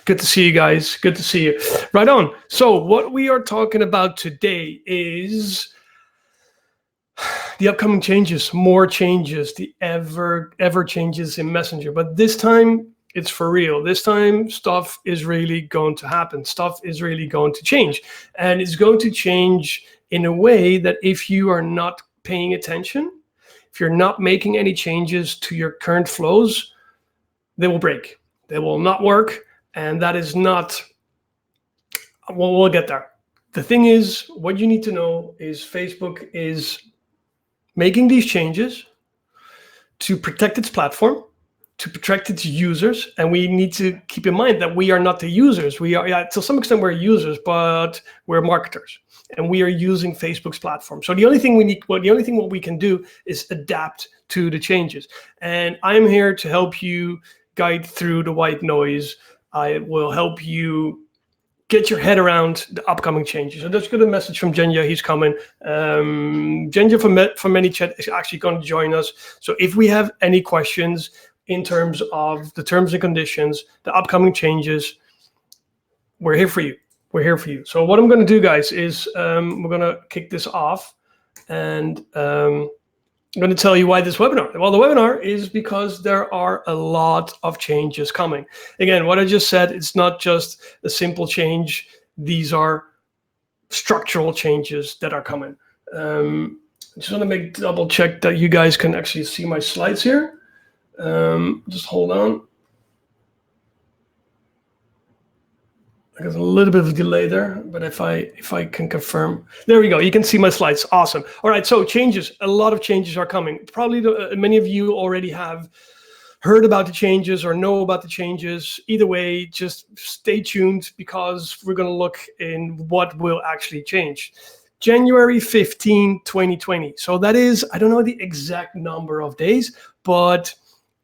Good to see you guys. Good to see you. Right on. So what we are talking about today is the upcoming changes, more changes, the ever changes in Messenger. But this time it's for real. This time stuff is really going to happen. Stuff is really going to change. And it's going to change in a way that if you are not paying attention, if you're not making any changes to your current flows, they will break. They will not work. And that is not, well, we'll get there. The thing is, what you need to know is Facebook is making these changes to protect its platform, to protect its users. And we need to keep in mind that we are not the users. We are, to some extent, we're users, but we're marketers. And we are using Facebook's platform. So the only thing what we can do is adapt to the changes. And I'm here to help you guide through the white noise. I will help you get your head around the upcoming changes. So let's get a message from Jenya. He's coming. Jenya from ManyChat is actually going to join us. So if we have any questions in terms of the terms and conditions, the upcoming changes, we're here for you. We're here for you. So what I'm going to do, guys, is we're going to kick this off, and I'm going to tell you why this webinar. Well, the webinar is because there are a lot of changes coming. Again, what I just said, it's not just a simple change. These are structural changes that are coming. I just want to double check that you guys can actually see my slides here. Just hold on. There's a little bit of a delay there, but if I can confirm, there we go. You can see my slides. Awesome. All right, so changes. A lot of changes are coming. Probably many of you already have heard about the changes or know about the changes. Either way, just stay tuned because we're going to look in what will actually change. January 15, 2020. So that is, I don't know the exact number of days, but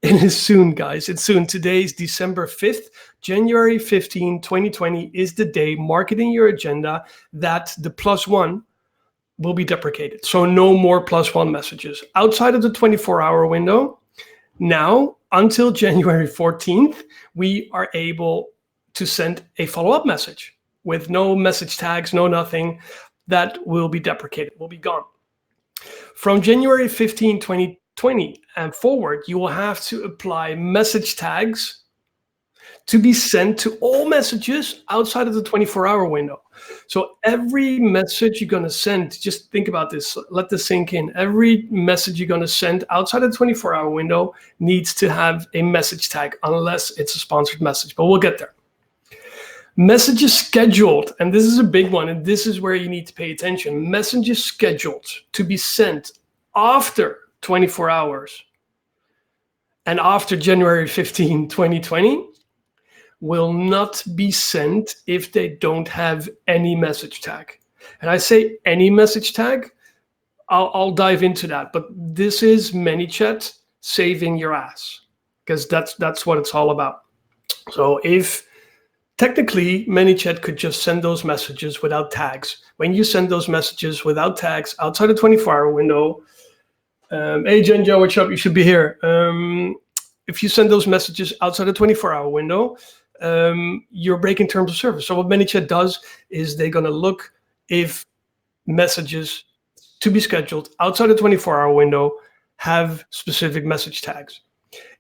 it is soon, guys. It's soon. Today is December 5th. January 15, 2020 is the day, marketing your agenda, that the +1 will be deprecated. So no more +1 messages. Outside of the 24-hour window, now until January 14th, we are able to send a follow-up message with no message tags, no nothing. That will be deprecated, will be gone. From January 15, 2020 and forward, you will have to apply message tags to be sent to all messages outside of the 24-hour window. So every message you're going to send, just think about this, let this sink in. Every message you're going to send outside of the 24-hour window needs to have a message tag, unless it's a sponsored message, but we'll get there. Messages scheduled, and this is a big one, and this is where you need to pay attention. Messages scheduled to be sent after 24 hours and after January 15, 2020 will not be sent if they don't have any message tag. And I say any message tag, I'll dive into that, but this is ManyChat saving your ass, because that's what it's all about. So if technically ManyChat could just send those messages without tags. When you send those messages without tags outside the 24-hour window, hey Jenjo, what's up? You should be here. If you send those messages outside the 24-hour window, you're breaking terms of service. So what ManyChat does is they're going to look if messages to be scheduled outside the 24-hour window have specific message tags.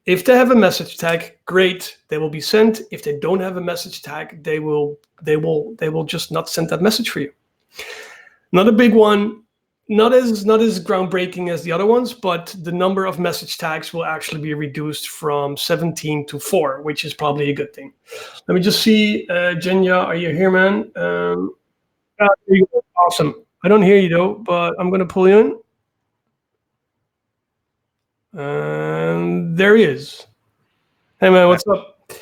If they have a message tag, great, they will be sent. If they don't have a message tag, they will just not send that message for you. Not a big one, not as groundbreaking as the other ones, but the number of message tags will actually be reduced from 17 to 4, which is probably a good thing. Let me just see, Jenya, are you here, man? There you go. Awesome. I don't hear you though, but I'm gonna pull you in. And there he is. Hey man, what's up?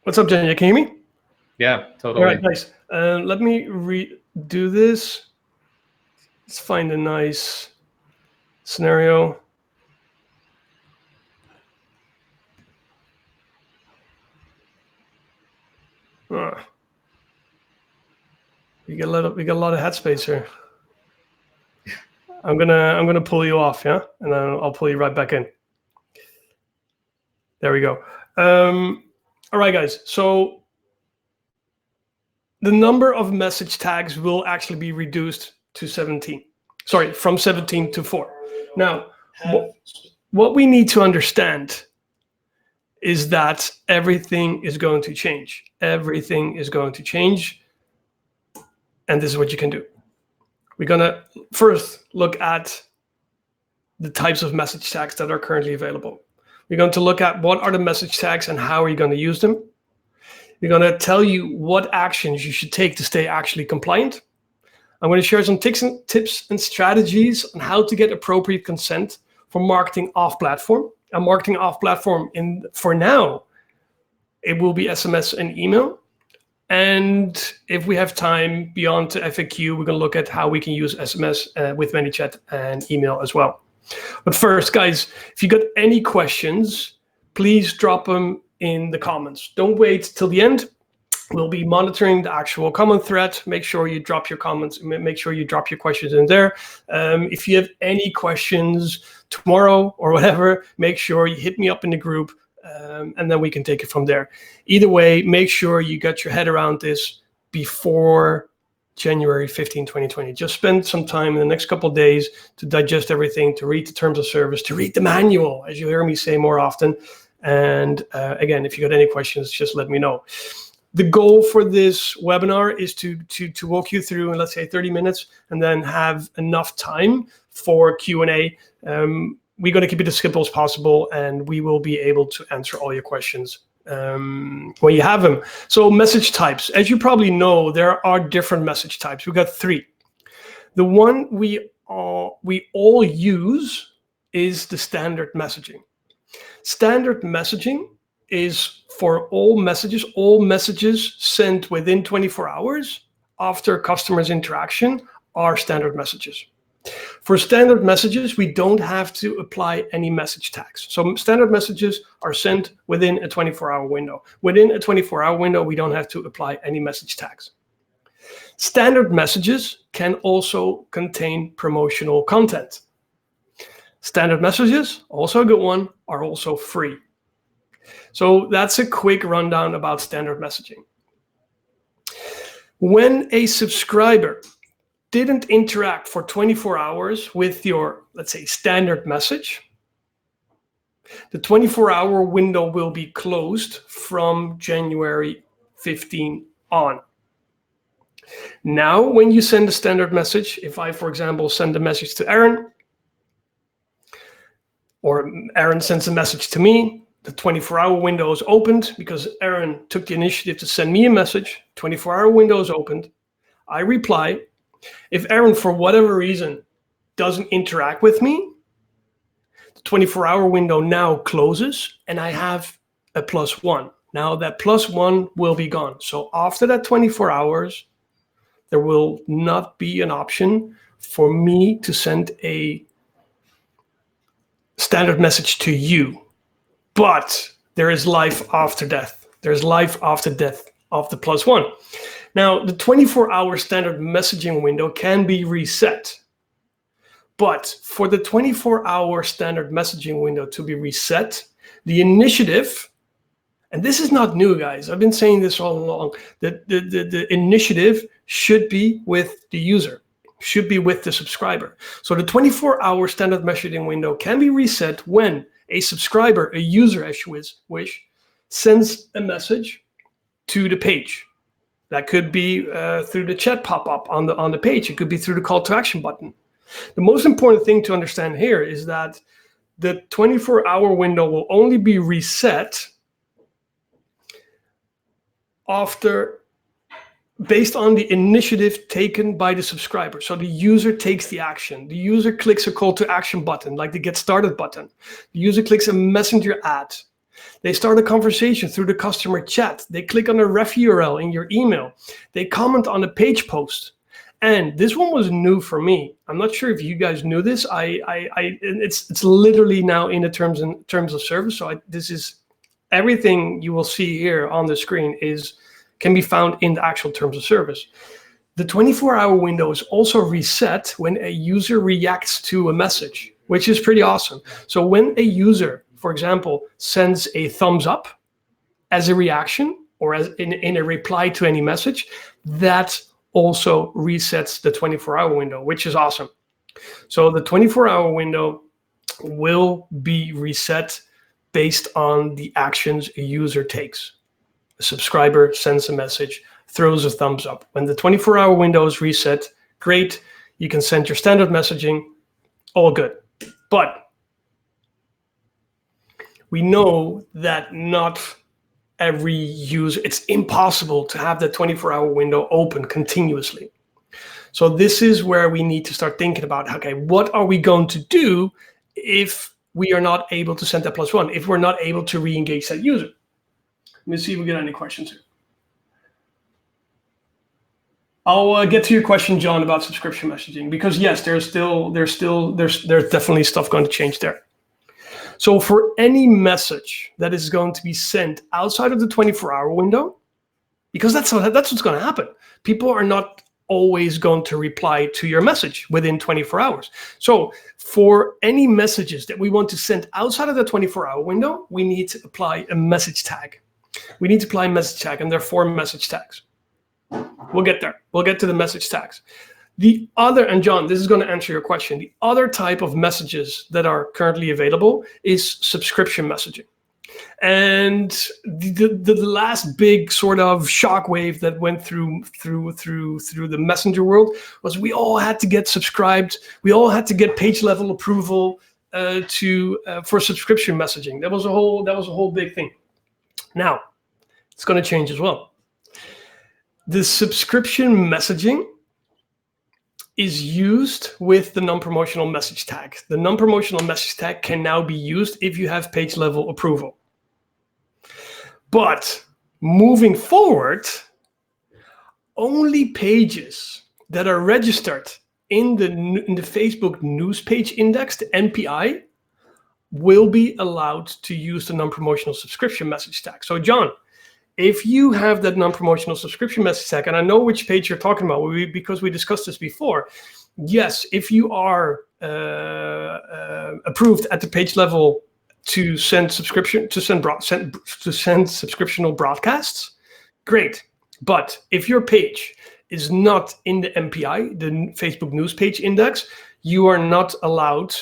What's up, Jenya? Can you hear me? Yeah, totally. All right, nice. Let me redo this. Let's find a nice scenario. We got a lot of headspace here. I'm gonna pull you off, yeah, and then I'll pull you right back in. There we go. All right, guys. So the number of message tags will actually be reduced to 17. Sorry, from 17 to 4. Now, what we need to understand is that everything is going to change. Everything is going to change. And this is what you can do. We're going to first look at the types of message tags that are currently available. We're going to look at what are the message tags and how are you going to use them. We're going to tell you what actions you should take to stay actually compliant. I'm going to share some tips and strategies on how to get appropriate consent for marketing off-platform. And marketing off-platform, for now, it will be SMS and email. And if we have time beyond the FAQ, we're going to look at how we can use SMS with ManyChat and email as well. But first, guys, if you got any questions, please drop them in the comments. Don't wait till the end. We'll be monitoring the actual comment thread. Make sure you drop your comments. Make sure you drop your questions in there. If you have any questions tomorrow or whatever, make sure you hit me up in the group, and then we can take it from there. Either way, make sure you get your head around this before January 15, 2020. Just spend some time in the next couple of days to digest everything, to read the terms of service, to read the manual, as you hear me say more often. And again, if you got any questions, just let me know. The goal for this webinar is to walk you through in, let's say, 30 minutes, and then have enough time for Q&A. We're going to keep it as simple as possible, and we will be able to answer all your questions when you have them. So message types. As you probably know, there are different message types. We've got 3. The one we all use is the standard messaging. Standard messaging is for all messages sent within 24 hours after customer's interaction are standard messages. For standard messages, we don't have to apply any message tags. So standard messages are sent within a 24-hour window. Within a 24-hour window, we don't have to apply any message tags. Standard messages can also contain promotional content. Standard messages, also a good one, are also free. So that's a quick rundown about standard messaging. When a subscriber didn't interact for 24 hours with your, let's say, standard message, the 24-hour window will be closed from January 15 on. Now, when you send a standard message, if I, for example, send a message to Aaron, or Aaron sends a message to me, the 24-hour window is opened because Aaron took the initiative to send me a message. 24-hour window is opened. I reply. If Aaron, for whatever reason, doesn't interact with me, the 24-hour window now closes, and I have a +1. Now that +1 will be gone. So after that 24 hours, there will not be an option for me to send a standard message to you. But there is life after death. There's life after death of the +1. Now, the 24-hour standard messaging window can be reset. But for the 24-hour standard messaging window to be reset, the initiative, and this is not new, guys. I've been saying this all along, that the initiative should be with the user, should be with the subscriber. So the 24-hour standard messaging window can be reset when a subscriber, a user as you wish, sends a message to the page. That could be through the chat pop-up on the page. It could be through the call to action button. The most important thing to understand here is that the 24-hour window will only be reset based on the initiative taken by the subscriber. So the user takes the action. The user clicks a call to action button, like the get started button. The user clicks a messenger ad. They start a conversation through the customer chat. They click on a ref URL in your email. They comment on a page post. And this one was new for me. I'm not sure if you guys knew this. It's literally now in the terms of service. So this is everything you will see here on the screen can be found in the actual terms of service. The 24-hour window is also reset when a user reacts to a message, which is pretty awesome. So when a user, for example, sends a thumbs up as a reaction or as in a reply to any message, that also resets the 24-hour window, which is awesome. So the 24-hour window will be reset based on the actions a user takes. A subscriber sends a message, throws a thumbs up. When the 24-hour window is reset, great, you can send your standard messaging, all good. But we know that not every user, it's impossible to have that 24-hour window open continuously. So this is where we need to start thinking about, okay, what are we going to do if we are not able to send that +1, if we're not able to re-engage that user? Let me see if we get any questions here. I'll get to your question, John, about subscription messaging, because yes, there's definitely stuff going to change there. So for any message that is going to be sent outside of the 24-hour window, because that's what's going to happen. People are not always going to reply to your message within 24 hours. So for any messages that we want to send outside of the 24-hour window, we need to apply a message tag. We need to apply a message tag, and there are 4 message tags. We'll get there. We'll get to the message tags. The other, and John, this is going to answer your question, the other type of messages that are currently available is subscription messaging. And the last big sort of shockwave that went through the messenger world was we all had to get subscribed. We all had to get page level approval for subscription messaging. That was a whole big thing. Now it's going to change as well. The subscription messaging is used with the non-promotional message tag. The non-promotional message tag can now be used if you have page level approval. But moving forward, only pages that are registered in the Facebook news page index, the NPI, will be allowed to use the non-promotional subscription message tag. So John, if you have that non-promotional subscription message tag, and I know which page you're talking about because we discussed this before, yes, if you are approved at the page level to send subscriptional broadcasts, great. But if your page is not in the NPI, the Facebook news page index, you are not allowed,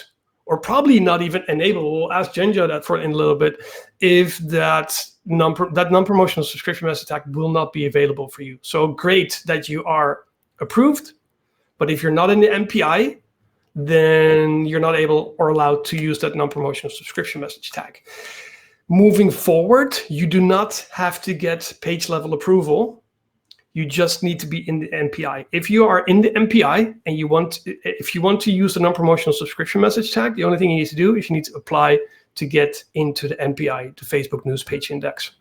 or probably not even enabled. We'll ask Genja that in a little bit, if that non-promotional subscription message tag will not be available for you. So great that you are approved, but if you're not in the NPI, then you're not able or allowed to use that non-promotional subscription message tag. Moving forward, you do not have to get page level approval. You just need to be in the NPI. If you are in the NPI and if you want to use the non-promotional subscription message tag, the only thing you need to do is you need to apply to get into the NPI, the Facebook news page index.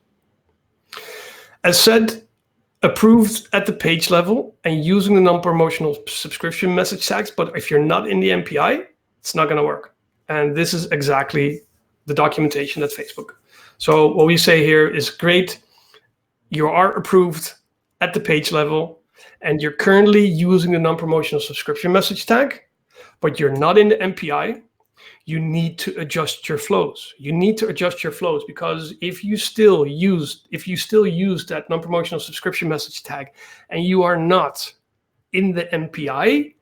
As said, approved at the page level and using the non-promotional subscription message tags, but if you're not in the NPI, it's not going to work. And this is exactly the documentation at Facebook. So what we say here is great, you are approved at the page level and you're currently using the non-promotional subscription message tag, but you're not in the NPI, you need to adjust your flows. You need to adjust your flows, because if you still use that non-promotional subscription message tag and you are not in the NPI,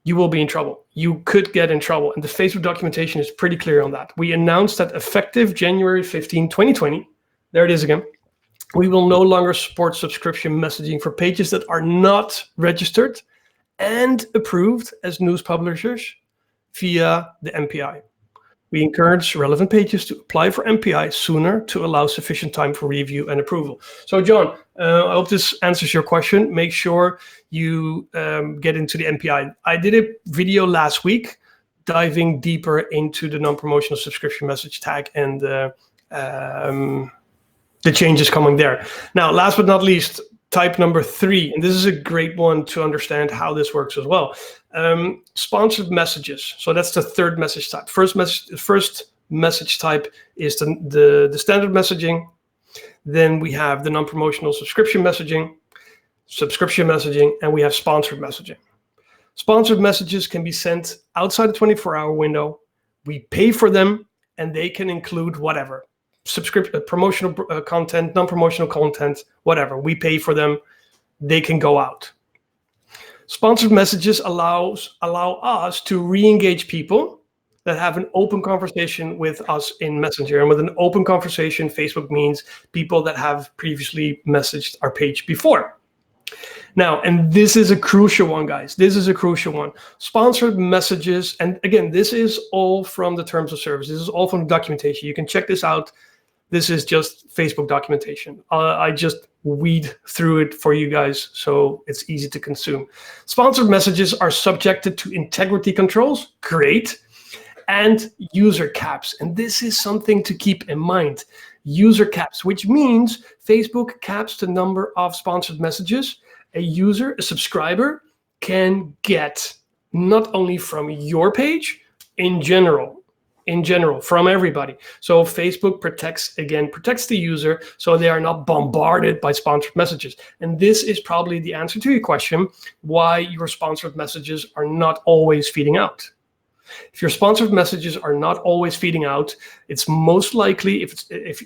you will be in trouble. You could get in trouble. And the Facebook documentation is pretty clear on that. We announced that effective January 15, 2020, there it is again, we will no longer support subscription messaging for pages that are not registered and approved as news publishers via the NPI. We encourage relevant pages to apply for NPI sooner to allow sufficient time for review and approval. So John, I hope this answers your question. Make sure you get into the NPI. I did a video last week diving deeper into the non-promotional subscription message tag and the changes coming there. Now, last but not least, type number 3, and this is a great one to understand how this works as well. Sponsored messages. So that's the third message type. First message type is the standard messaging. Then we have the non-promotional subscription messaging, and we have sponsored messaging. Sponsored messages can be sent outside the 24-hour window. We pay for them, and they can include whatever. promotional content, non-promotional content, whatever. We pay for them. They can go out. Sponsored messages allow us to re-engage people that have an open conversation with us in Messenger. And with an open conversation, Facebook means people that have previously messaged our page before. Now, and this is a crucial one, guys. This is a crucial one. Sponsored messages, and again, this is all from the terms of service. This is all from the documentation. You can check this out. This is just Facebook documentation. I just weed through it for you guys so it's easy to consume. Sponsored messages are subjected to integrity controls. Great. And user caps. And this is something to keep in mind. User caps, which means Facebook caps the number of sponsored messages a user, a subscriber, can get, not only from your page, in general, from everybody. So Facebook protects the user so they are not bombarded by sponsored messages. And this is probably the answer to your question, why your sponsored messages are not always feeding out. If your sponsored messages are not always feeding out, it's most likely, if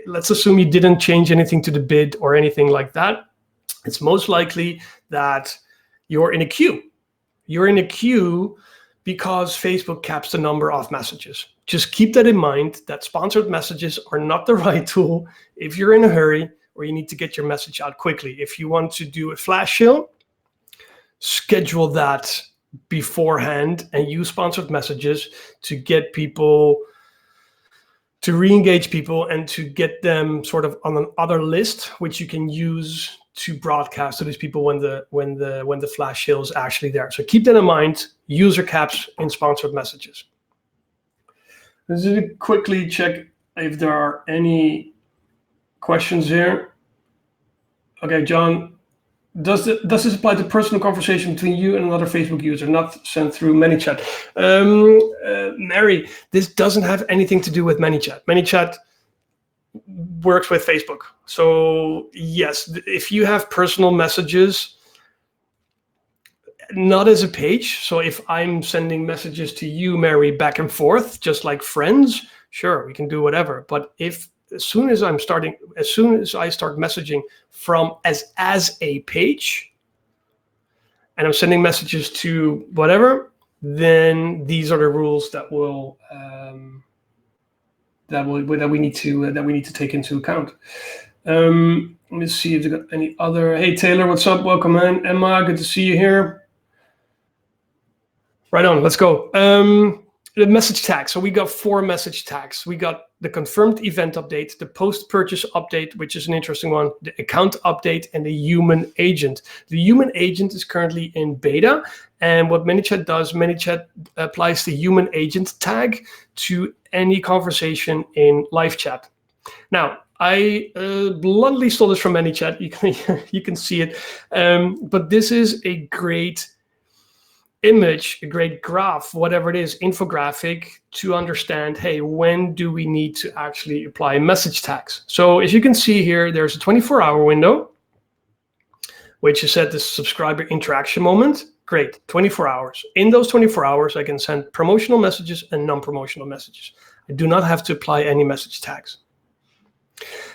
let's assume you didn't change anything to the bid or anything like that, it's most likely that you're in a queue. You're in a queue because Facebook caps the number of messages. Just keep that in mind, that sponsored messages are not the right tool if you're in a hurry or you need to get your message out quickly. If you want to do a flash sale, schedule that beforehand and use sponsored messages to get people, to re-engage people and to get them sort of on another list, which you can use to broadcast to these people when the flash sale is actually there. So keep that in mind, user caps in sponsored messages. Let's just quickly check if there are any questions here. Okay, John, does this apply to personal conversation between you and another Facebook user, not sent through ManyChat? Mary, this doesn't have anything to do with ManyChat. ManyChat works with Facebook. So yes, if you have personal messages, not as a page. So if I'm sending messages to you, Mary, back and forth, just like friends, sure, we can do whatever. But if as soon as I start messaging from as a page, and I'm sending messages to whatever, then these are the rules that will that we need to take into account. Let me see if there got any other. Hey Taylor, what's up? Welcome in. Emma, good to see you here. Right on, let's go. The message tags. So we got 4 message tags. We got the confirmed event update, the post-purchase update, which is an interesting one, the account update, and the human agent. The human agent is currently in beta, and what ManyChat does, ManyChat applies the human agent tag to any conversation in live chat. Now, I bluntly stole this from ManyChat. You can see it, but this is a great image, a great graph, whatever it is, infographic, to understand, hey, when do we need to actually apply message tags? So as you can see here, there's a 24-hour window, which is at the subscriber interaction moment. Great, 24 hours. In those 24 hours, I can send promotional messages and non-promotional messages. I do not have to apply any message tags.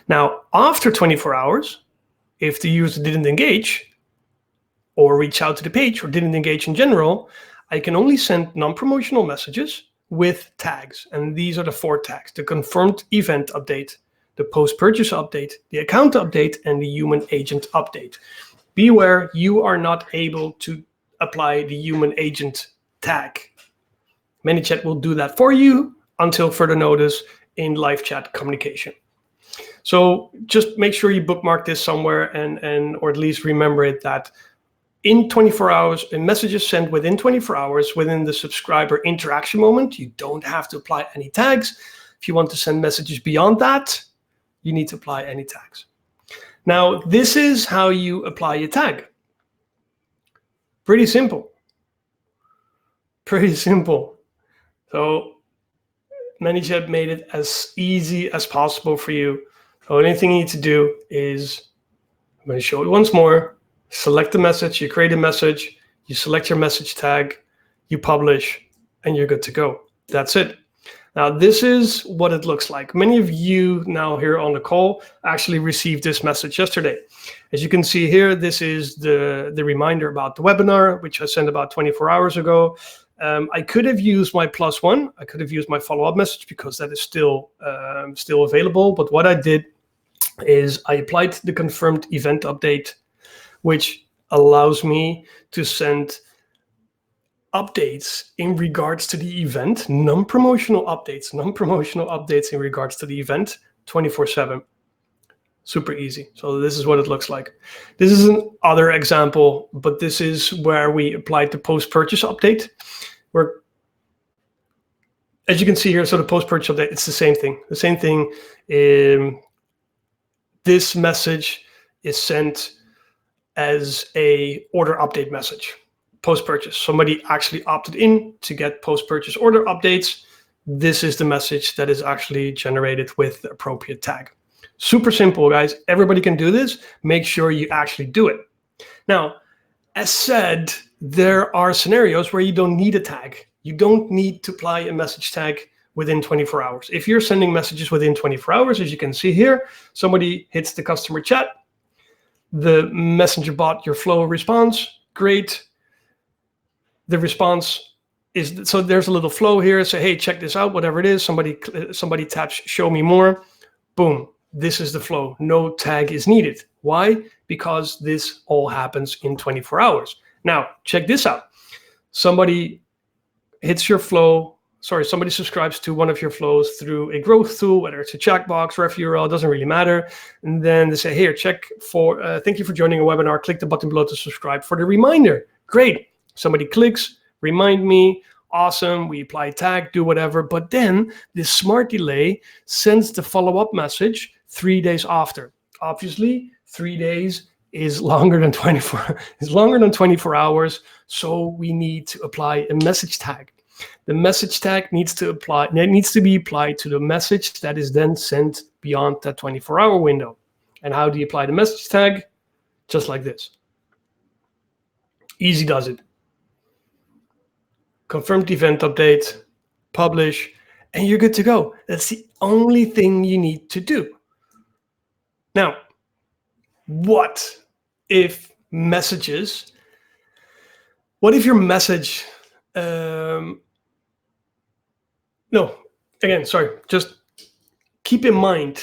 Now, after 24 hours, if the user didn't engage, or reach out to the page, or didn't engage in general, I can only send non-promotional messages with tags. And these are the 4 tags: the confirmed event update, the post-purchase update, the account update, and the human agent update. Beware, you are not able to apply the human agent tag. ManyChat will do that for you until further notice in live chat communication. So just make sure you bookmark this somewhere or at least remember it, that in 24 hours, a message is sent within 24 hours within the subscriber interaction moment. You don't have to apply any tags. If you want to send messages beyond that, you need to apply any tags. Now, this is how you apply a tag. Pretty simple. Pretty simple. So ManyChat made it as easy as possible for you. So the only thing you need to do is, I'm going to show it once more. Select the message, you create a message, you select your message tag, you publish, and you're good to go. That's it. Now, this is what it looks like. Many of you now here on the call actually received this message yesterday. As you can see here, this is the reminder about the webinar, which I sent about 24 hours ago. I could have used my +1. I could have used my follow-up message because that is still available. But what I did is I applied the confirmed event update, which allows me to send updates in regards to the event, non-promotional updates in regards to the event 24/7. Super easy. So this is what it looks like. This is another example, but this is where we applied the post-purchase update. Where, as you can see here, so the post-purchase update, it's the same thing. The same thing. This message is sent as a order update message. Post-purchase. Somebody actually opted in to get post-purchase order updates. This is the message that is actually generated with the appropriate tag. Super simple, guys. Everybody can do this. Make sure you actually do it. Now, as said, there are scenarios where you don't need a tag. You don't need to apply a message tag within 24 hours. If you're sending messages within 24 hours, as you can see here, somebody hits the customer chat, the messenger bot, your flow responds, great. The response is, so there's a little flow here. Say, hey, check this out, whatever it is. Somebody taps show me more. Boom. This is the flow. No tag is needed. Why? Because this all happens in 24 hours. Now, check this out. Somebody hits your flow. Somebody subscribes to one of your flows through a growth tool, whether it's a checkbox, ref URL, doesn't really matter. And then they say, here, thank you for joining a webinar. Click the button below to subscribe for the reminder. Great. Somebody clicks, remind me, awesome, we apply tag, do whatever. But then this smart delay sends the follow-up message 3 days after. Obviously, 3 days is longer than 24 hours. So we need to apply a message tag. The message tag needs to be applied to the message that is then sent beyond that 24-hour window. And how do you apply the message tag? Just like this. Easy does it. Confirmed event update, publish, and you're good to go. That's the only thing you need to do. Now, what if your message, just keep in mind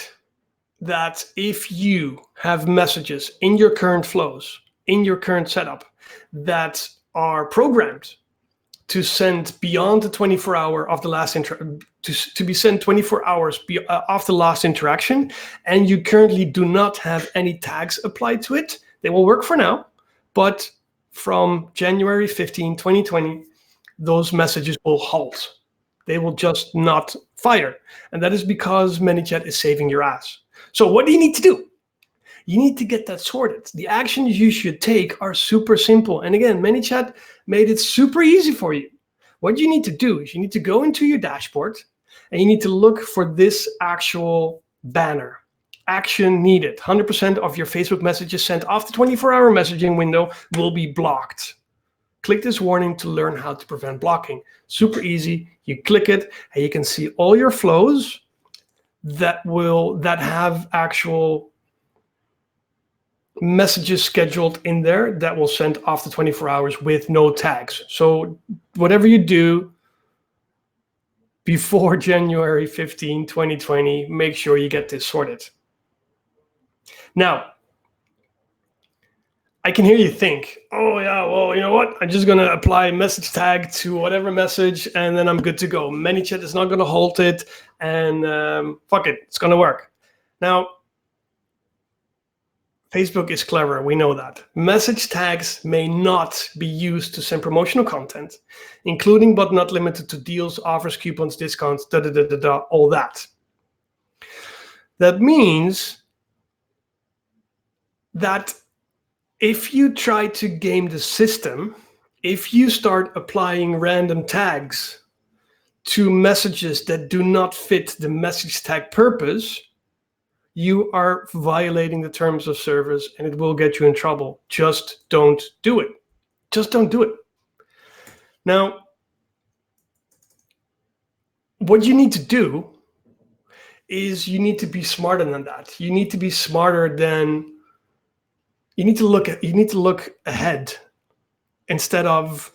that if you have messages in your current flows, in your current setup that are programmed to send beyond the 24-hour of the last to be sent 24 hours after the last interaction, and you currently do not have any tags applied to it, they will work for now. But from January 15, 2020, those messages will halt. They will just not fire. And that is because ManyChat is saving your ass. So what do you need to do? You need to get that sorted. The actions you should take are super simple. And again, ManyChat made it super easy for you. What you need to do is you need to go into your dashboard and you need to look for this actual banner. Action needed. 100% of your Facebook messages sent after 24-hour messaging window will be blocked. Click this warning to learn how to prevent blocking. Super easy. You click it and you can see all your flows that have actual messages scheduled in there that will send after 24 hours with no tags. So whatever you do before January 15, 2020, make sure you get this sorted. Now, I can hear you think, oh yeah, well, you know what? I'm just going to apply a message tag to whatever message and then I'm good to go. ManyChat is not going to halt it and fuck it, it's going to work. Now, Facebook is clever, we know that. Message tags may not be used to send promotional content, including but not limited to deals, offers, coupons, discounts, all that. That means that if you try to game the system, if you start applying random tags to messages that do not fit the message tag purpose, you are violating the terms of service and it will get you in trouble. Just don't do it. Just don't do it. Now, what you need to do is you need to be smarter than that. You need to be smarter than, you need to look ahead instead of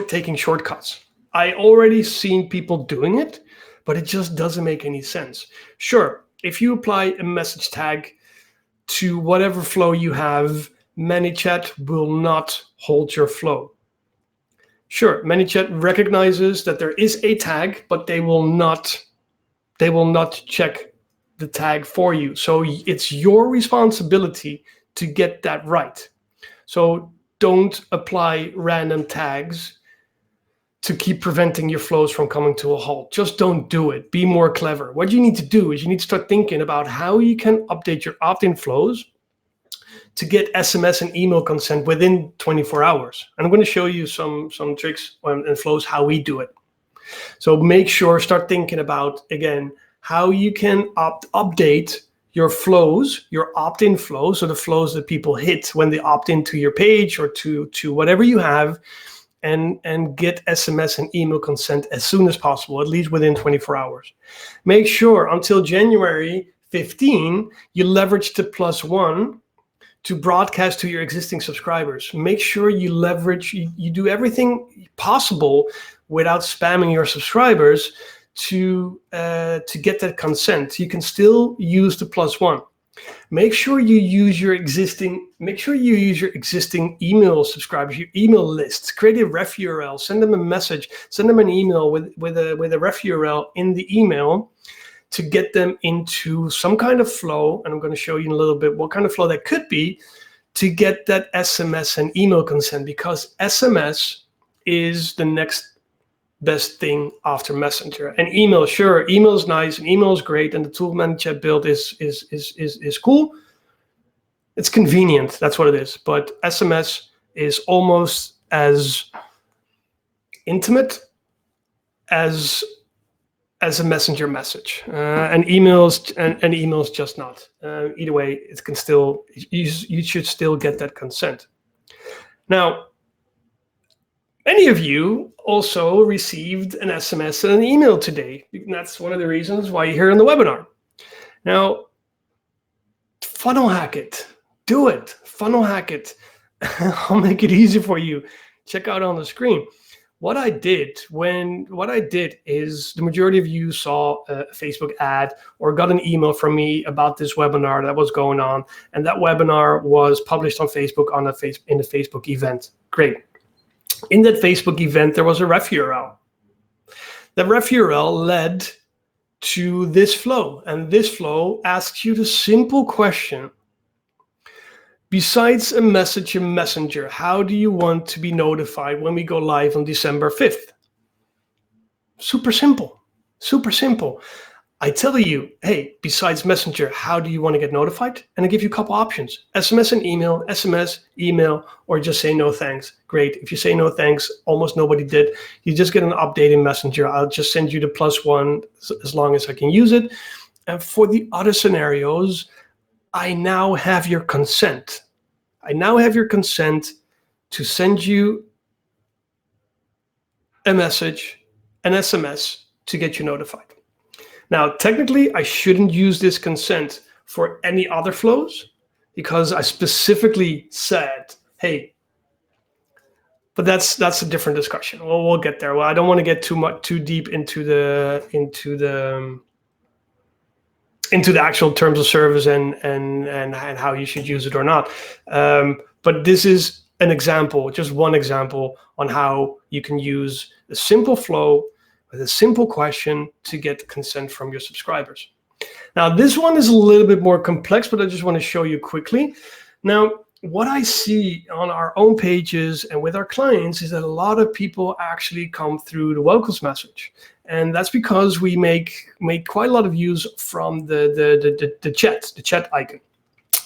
taking shortcuts. I already seen people doing it, but it just doesn't make any sense. Sure, if you apply a message tag to whatever flow you have, ManyChat will not hold your flow. Sure, ManyChat recognizes that there is a tag, but they will not check the tag for you. So it's your responsibility to get that right. So don't apply random tags to keep preventing your flows from coming to a halt. Just don't do it. Be more clever. What you need to do is you need to start thinking about how you can update your opt-in flows to get SMS and email consent within 24 hours. And I'm going to show you some tricks and flows, how we do it. So make sure, start thinking about, again, how you can update your flows, your opt-in flows, so the flows that people hit when they opt into your page or to whatever you have, and get SMS and email consent as soon as possible, at least within 24 hours. Make sure until January 15, you leverage the +1 to broadcast to your existing subscribers. Make sure you leverage, you do everything possible without spamming your subscribers to get that consent. You can still use the +1. Make sure you use your existing email subscribers, your email lists. Create a ref URL, send them a message, send them an email with a ref URL in the email to get them into some kind of flow. And I'm going to show you in a little bit what kind of flow that could be to get that SMS and email consent, because SMS is the next best thing after Messenger. And email, sure, email is nice and email is great, and the tool ManyChat build is cool. It's convenient, that's what it is. But SMS is almost as intimate as a messenger message, and emails just not. Either way, it can still, you should still get that consent. Now, many of you also received an SMS and an email today. And that's one of the reasons why you're here in the webinar. Now, funnel hack it. Do it. Funnel hack it. I'll make it easy for you. Check out on the screen. What I did is, the majority of you saw a Facebook ad or got an email from me about this webinar that was going on, and that webinar was published on Facebook in the Facebook event. Great. In that Facebook event, there was a ref URL. The ref URL led to this flow, and this flow asks you the simple question: besides a message in Messenger, how do you want to be notified when we go live on December 5th? Super simple, super simple. I tell you, hey, besides Messenger, how do you want to get notified? And I give you a couple options: SMS and email, SMS, email, or just say no thanks. Great. If you say no thanks, almost nobody did. You just get an update in Messenger. I'll just send you the +1 as long as I can use it. And for the other scenarios, I now have your consent. I now have your consent to send you a message, an SMS, to get you notified. Now, technically, I shouldn't use this consent for any other flows, because I specifically said, hey, but that's a different discussion. Well, we'll get there. Well, I don't want to get too deep into the actual terms of service and how you should use it or not. But this is an example, just one example on how you can use a simple flow with a simple question to get consent from your subscribers. Now, this one is a little bit more complex, but I just want to show you quickly. Now, what I see on our own pages and with our clients is that a lot of people actually come through the welcomes message. And that's because we make quite a lot of use from the chat icon.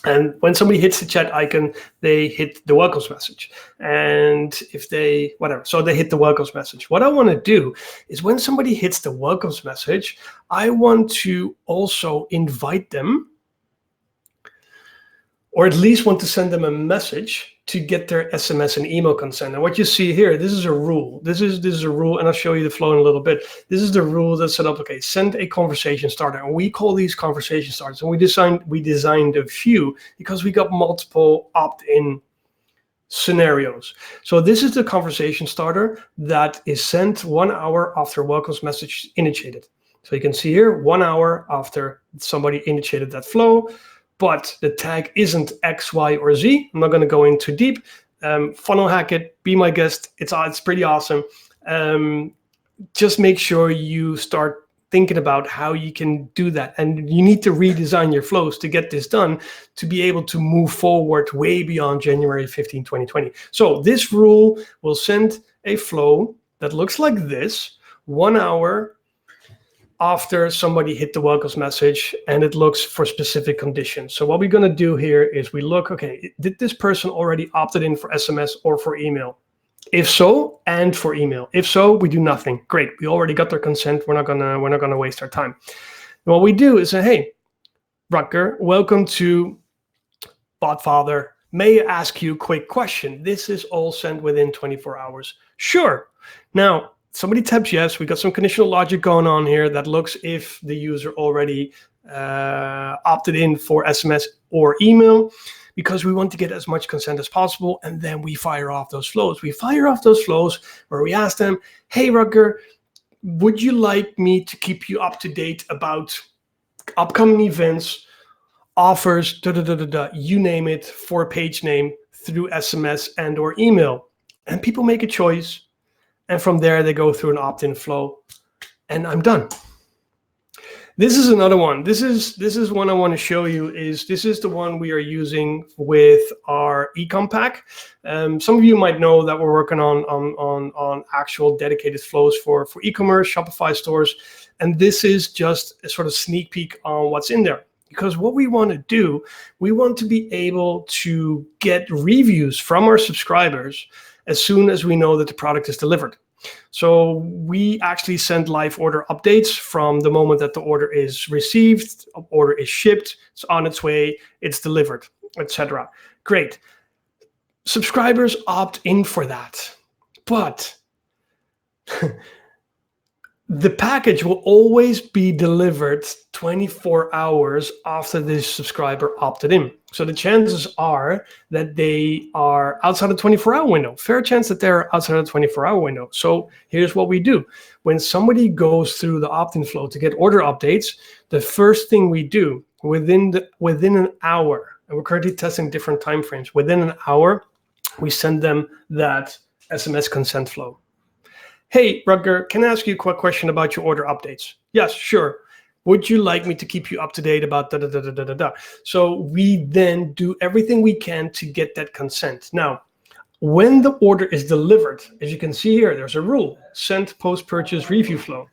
And when somebody hits the chat icon, they hit the welcomes message. And if they, whatever, so they hit the welcomes message. What I want to do is, when somebody hits the welcomes message, I want to also invite them or at least want to send them a message to get their SMS and email consent. And what you see here, this is a rule. This is a rule, and I'll show you the flow in a little bit. This is the rule that's set up. Okay, send a conversation starter, and we call these conversation starters. And we designed a few because we got multiple opt-in scenarios. So this is the conversation starter that is sent 1 hour after welcomes message initiated. So you can see here 1 hour after somebody initiated that flow. But the tag isn't X, Y, or Z. I'm not going to go in too deep. Funnel hack it, be my guest. It's pretty awesome. Just make sure you start thinking about how you can do that. And you need to redesign your flows to get this done, to be able to move forward way beyond January 15, 2020. So this rule will send a flow that looks like this, 1 hour after somebody hit the welcomes message, and it looks for specific conditions. So what we're going to do here is we look, okay, did this person already opted in for SMS or for email? If so, and for email. If so, we do nothing. Great, we already got their consent. We're not gonna waste our time. And what we do is say, hey, Rutger, welcome to Botfather. May I ask you a quick question? This is all sent within 24 hours. Sure. Now, somebody taps yes. We got some conditional logic going on here that looks if the user already opted in for SMS or email, because we want to get as much consent as possible. And then we fire off those flows. We fire off those flows where we ask them, hey, Rutger, would you like me to keep you up to date about upcoming events, offers, you name it, for a page name through SMS and or email? And people make a choice. And from there, they go through an opt-in flow, and I'm done. This is another one. This is one I want to show you. This is the one we are using with our ecom pack. Some of you might know that we're working on actual dedicated flows for e-commerce, Shopify stores, and this is just a sort of sneak peek on what's in there. Because what we want to do, we want to be able to get reviews from our subscribers as soon as we know that the product is delivered. So we actually send live order updates from the moment that the order is received, order is shipped, it's on its way, it's delivered, etc. Great. Subscribers opt in for that. But the package will always be delivered 24 hours after the subscriber opted in. So the chances are that they are outside the 24-hour window. Fair chance that they're outside the 24-hour window. So here's what we do. When somebody goes through the opt-in flow to get order updates, the first thing we do within an hour, and we're currently testing different timeframes, within an hour, we send them that SMS consent flow. Hey, Rutger, can I ask you a quick question about your order updates? Yes, sure. Would you like me to keep you up to date about da-da-da-da-da-da? So we then do everything we can to get that consent. Now, when the order is delivered, as you can see here, there's a rule, send post-purchase review flow.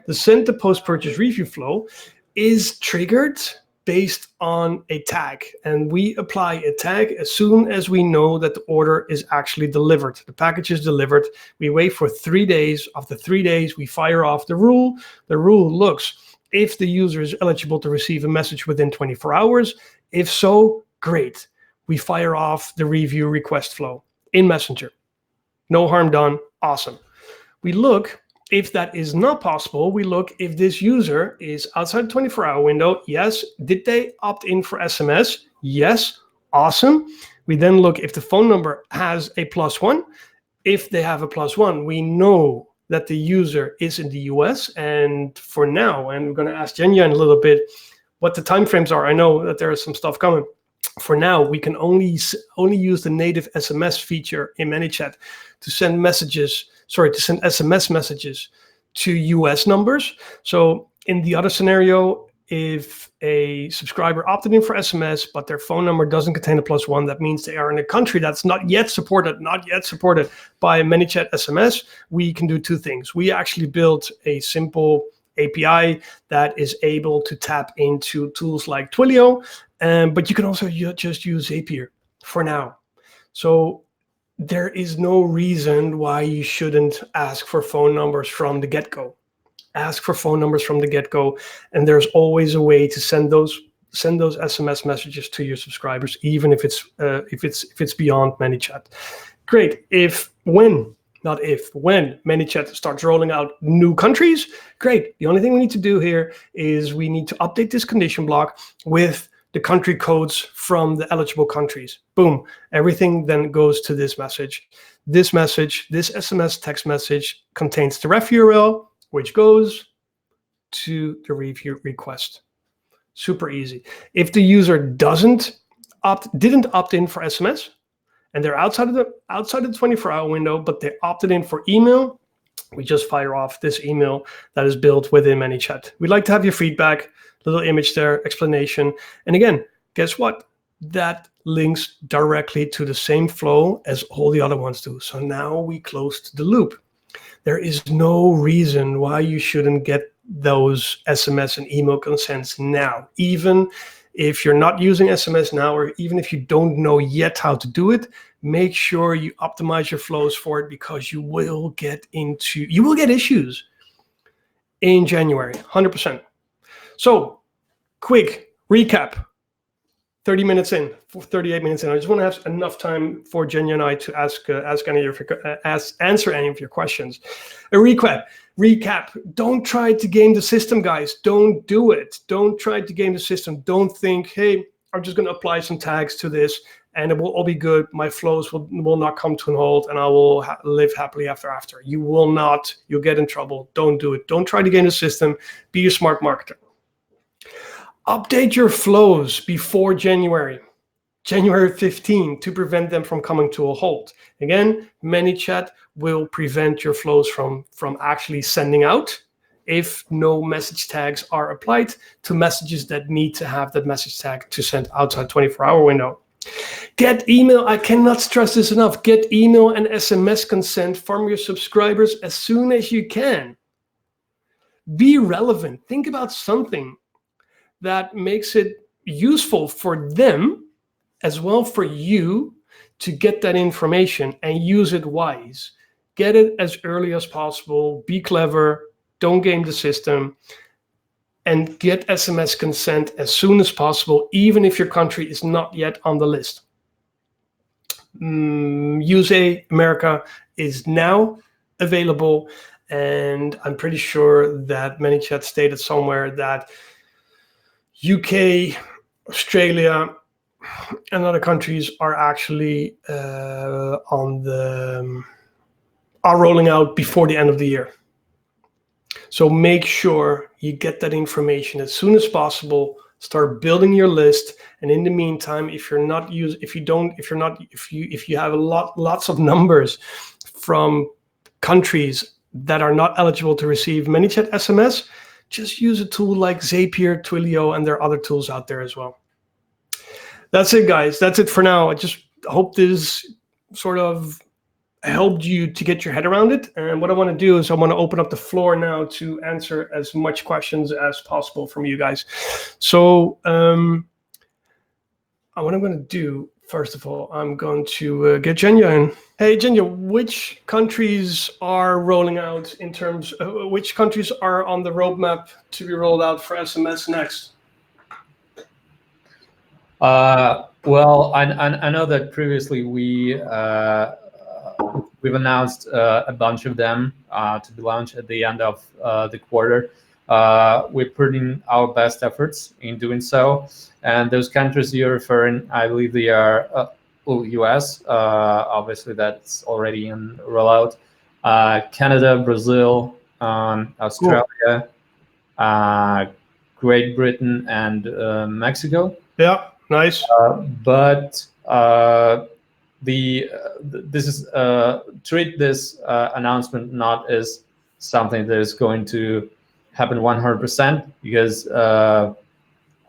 The send to post-purchase review flow is triggered based on a tag, and we apply a tag as soon as we know that the order is actually delivered. The package is delivered. We wait for 3 days. After 3 days, we fire off the rule. The rule looks if the user is eligible to receive a message within 24 hours. If so, great. We fire off the review request flow in Messenger. No harm done. Awesome. We look. If that is not possible, we look if this user is outside the 24-hour window. Yes. Did they opt in for SMS? Yes. Awesome. We then look if the phone number has a +1. If they have a +1, we know that the user is in the US. And for now, and we're going to ask Jenya in a little bit what the timeframes are. I know that there is some stuff coming. For now, we can only use the native SMS feature in ManyChat to send SMS messages to US numbers. So in the other scenario, if a subscriber opted in for SMS, but their phone number doesn't contain a +1, that means they are in a country that's not yet supported by ManyChat SMS, we can do two things. We actually built a simple API that is able to tap into tools like Twilio, but you can also just use Zapier for now. So there is no reason why you shouldn't ask for phone numbers from the get-go. Ask for phone numbers from the get-go, and there's always a way to send those send those SMS messages to your subscribers, even if it's beyond ManyChat. Great. When ManyChat starts rolling out new countries, great. The only thing we need to do here is we need to update this condition block with the country codes from the eligible countries. Boom. Everything then goes to this message. This SMS text message contains the ref URL, which goes to the review request. Super easy. If the user didn't opt in for SMS, and they're outside of the 24-hour window, but they opted in for email, we just fire off this email that is built within ManyChat. We'd like to have your feedback, little image there, explanation. And again, guess what? That links directly to the same flow as all the other ones do. So now we closed the loop. There is no reason why you shouldn't get those SMS and email consents now. Even if you're not using SMS now, or even if you don't know yet how to do it, make sure you optimize your flows for it, because you will get issues in January, 100%. So, quick recap. 38 minutes in. I just want to have enough time for Jenny and I to answer any of your questions. A recap. Don't try to game the system, guys. Don't do it. Don't try to game the system. Don't think, hey, I'm just going to apply some tags to this and it will all be good. My flows will not come to an halt and I will live happily after. You will not. You'll get in trouble. Don't do it. Don't try to game the system. Be a smart marketer. Update your flows before January 15, to prevent them from coming to a halt. Again, ManyChat will prevent your flows from actually sending out if no message tags are applied to messages that need to have that message tag to send outside 24-hour window. Get email. I cannot stress this enough. Get email and SMS consent from your subscribers as soon as you can. Be relevant. Think about something that makes it useful for them as well for you to get that information and use it wise. Get it as early as possible. Be clever. Don't game the system. And get SMS consent as soon as possible, even if your country is not yet on the list. USA America is now available, and I'm pretty sure that ManyChat stated somewhere that UK, Australia, and other countries are actually are rolling out before the end of the year. So make sure you get that information as soon as possible. Start building your list, and in the meantime, if you have lots of numbers from countries that are not eligible to receive ManyChat SMS, just use a tool like Zapier, Twilio, and there are other tools out there as well. That's it, guys. That's it for now. I just hope this sort of helped you to get your head around it. And what I want to do is I want to open up the floor now to answer as much questions as possible from you guys. So what I'm going to do, first of all, I'm going to get Jenya in. Hey, Jenya, which countries are rolling out in terms of which countries are on the roadmap to be rolled out for SMS next? Well, I know that previously we've announced a bunch of them to be launched at the end of the quarter. We're putting our best efforts in doing so. And those countries you're referring, I believe they are US, obviously that's already in rollout, Canada, Brazil, Australia, cool. Great Britain, and Mexico. Yeah, nice. But this is treat this announcement not as something that is going to happen 100%, because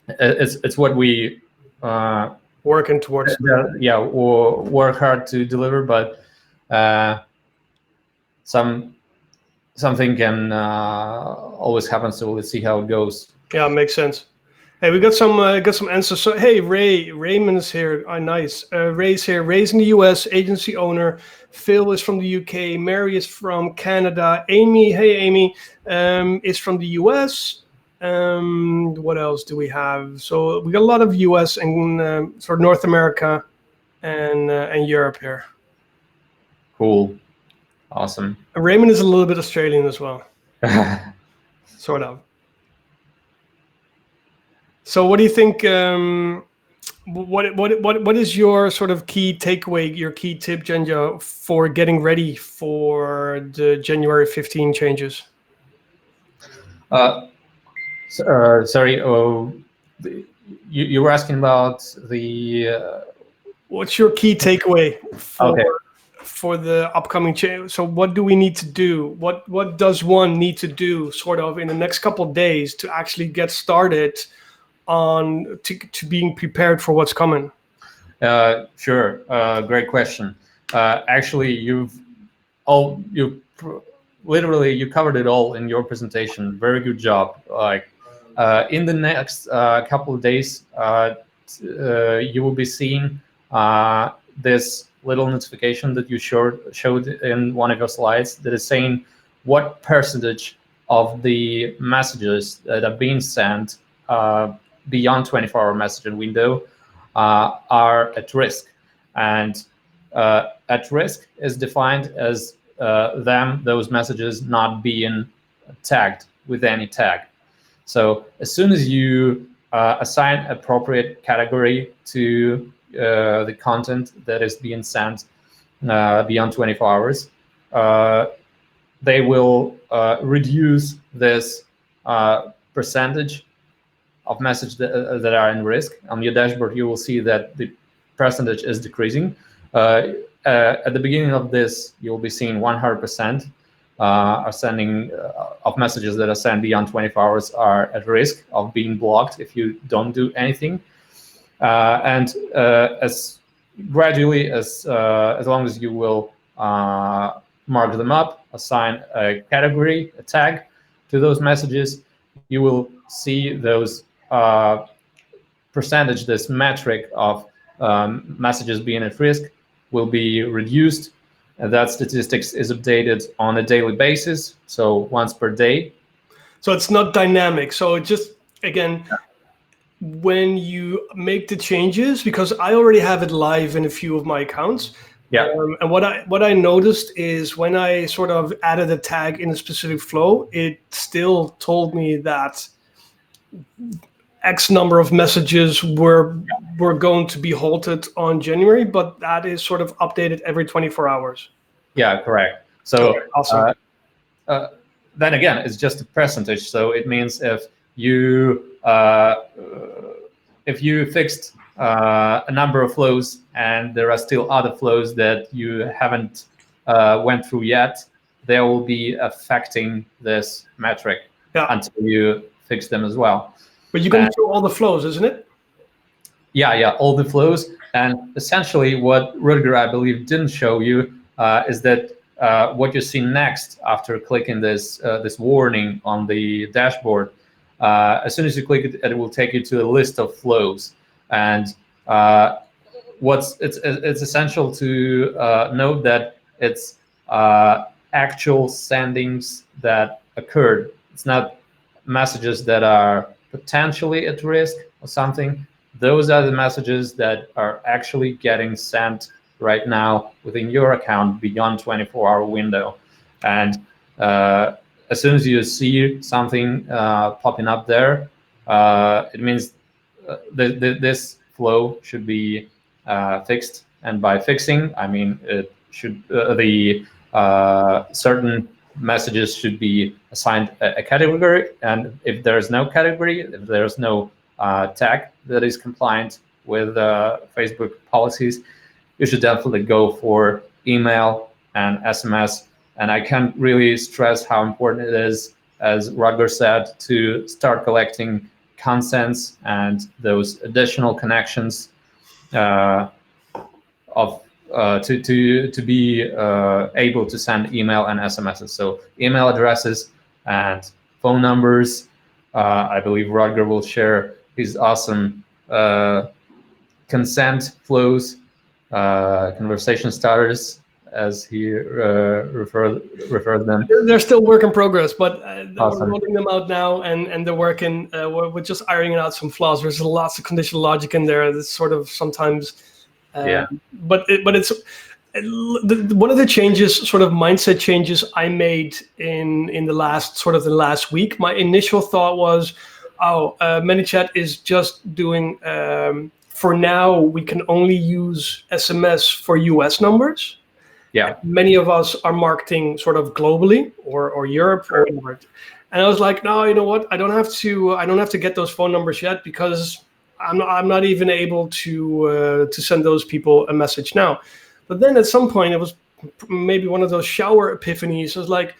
it's what we working towards. Yeah, we'll work hard to deliver, but something can always happen. So let's see how it goes. Yeah, makes sense. Hey, we got some answers. So hey, Raymond's here. Oh, nice. Ray's here. Ray's in the US, agency owner. Phil is from the UK. Mary is from Canada. Amy, hey Amy, is from the US. What else do we have? So we got a lot of US and sort of North America and Europe here. Cool. Awesome. Raymond is a little bit Australian as well, sort of. So what do you think? What is your sort of key takeaway, your key tip, Genja, for getting ready for the January 15 changes? Sorry. You were asking about the. What's your key takeaway for Okay. for the upcoming change? So what do we need to do? What does one need to do, sort of, in the next couple of days to actually get started on to being prepared for what's coming? Sure. Great question. Actually, literally you covered it all in your presentation. Very good job. Like in the next couple of days, you will be seeing this little notification that you showed in one of your slides that is saying what percentage of the messages that are being sent beyond 24-hour messaging window are at risk. And at risk is defined as those messages not being tagged with any tag. So as soon as you assign appropriate category to the content that is being sent beyond 24 hours, they will reduce this percentage of messages that are in risk. On your dashboard, you will see that the percentage is decreasing. At the beginning of this, you'll be seeing 100% are sending of messages that are sent beyond 24 hours are at risk of being blocked if you don't do anything. And as gradually as long as you will mark them up, assign a category, a tag to those messages, you will see those percentage, this metric of messages being at risk will be reduced. And that statistics is updated on a daily basis, so once per day. So it's not dynamic. So it just, again, when you make the changes, because I already have it live in a few of my accounts. Yeah. And what I noticed is when I sort of added a tag in a specific flow, it still told me that X number of messages were going to be halted on January, but that is sort of updated every 24 hours. Yeah, correct. So okay, awesome. Then again, it's just a percentage. So it means if you fixed a number of flows and there are still other flows that you haven't went through yet, they will be affecting this metric until you fix them as well. But you're going to show all the flows, isn't it? Yeah, all the flows. And essentially what Rutger, I believe, didn't show you is that what you see next after clicking this warning on the dashboard, as soon as you click it, it will take you to a list of flows. And it's essential to note that it's actual sendings that occurred. It's not messages that are potentially at risk or something. Those are the messages that are actually getting sent right now within your account beyond 24-hour window. And as soon as you see something popping up there, it means this flow should be fixed. And by fixing, I mean it should certain messages should be assigned a category. And if there's no category, if there's no tag that is compliant with Facebook policies, you should definitely go for email and SMS. And I can't really stress how important it is, as Rutger said, to start collecting consents and those additional connections to be able to send email and SMSs. So email addresses and phone numbers. I believe Rutger will share his awesome consent flows, conversation starters, as he referred them. They're still work in progress, but we're Awesome. rolling them out now, and they're working. We're just ironing out some flaws. There's lots of conditional logic in there. That's sort of sometimes, Yeah. But it's one of the changes, sort of mindset changes I made in the last week. My initial thought was, ManyChat is just doing. For now, we can only use SMS for US numbers. Yeah. Many of us are marketing sort of globally or Europe or whatever. And I was like, no, you know what? I don't have to get those phone numbers yet, because I'm not even able to send those people a message now. But then at some point, it was maybe one of those shower epiphanies. I was like,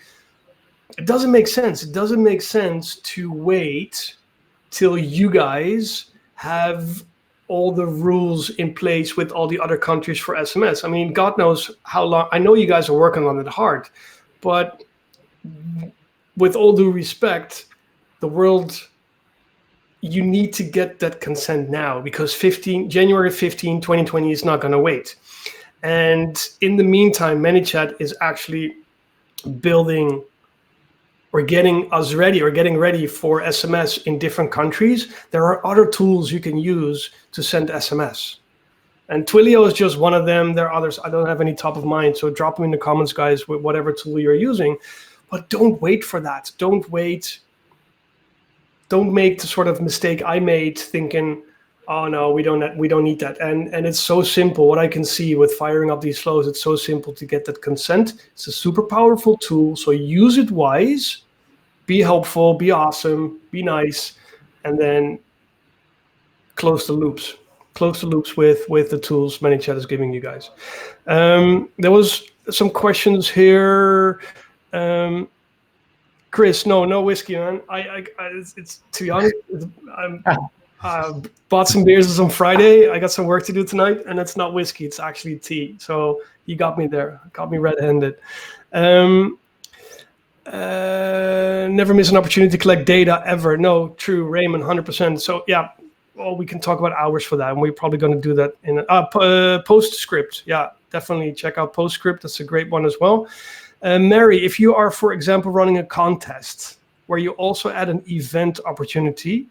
it doesn't make sense. It doesn't make sense to wait till you guys have all the rules in place with all the other countries for SMS. I mean, God knows how long. I know you guys are working on it hard, but with all due respect, the world, you need to get that consent now, because January 15, 2020 is not going to wait. And in the meantime, ManyChat is actually building or getting ready for SMS in different countries. There are other tools you can use to send SMS. And Twilio is just one of them. There are others. I don't have any top of mind. So drop them in the comments, guys, with whatever tool you're using. But don't wait for that. Don't wait. Don't make the sort of mistake I made thinking, oh no, we don't need that. And it's so simple. What I can see with firing up these flows, it's so simple to get that consent. It's a super powerful tool. So use it wise, be helpful, be awesome, be nice, and then close the loops. Close the loops with the tools ManyChat is giving you guys. There was some questions here. Chris, no whiskey, man. It's to be honest, I bought some beers on Friday. I got some work to do tonight, and it's not whiskey. It's actually tea. So you got me there. Got me red-handed. Never miss an opportunity to collect data ever. No, true, Raymond, 100%. So yeah, well, we can talk about hours for that, and we're probably going to do that in PostScript. Yeah, definitely check out PostScript. That's a great one as well. Mary, if you are, for example, running a contest where you also add an event opportunity,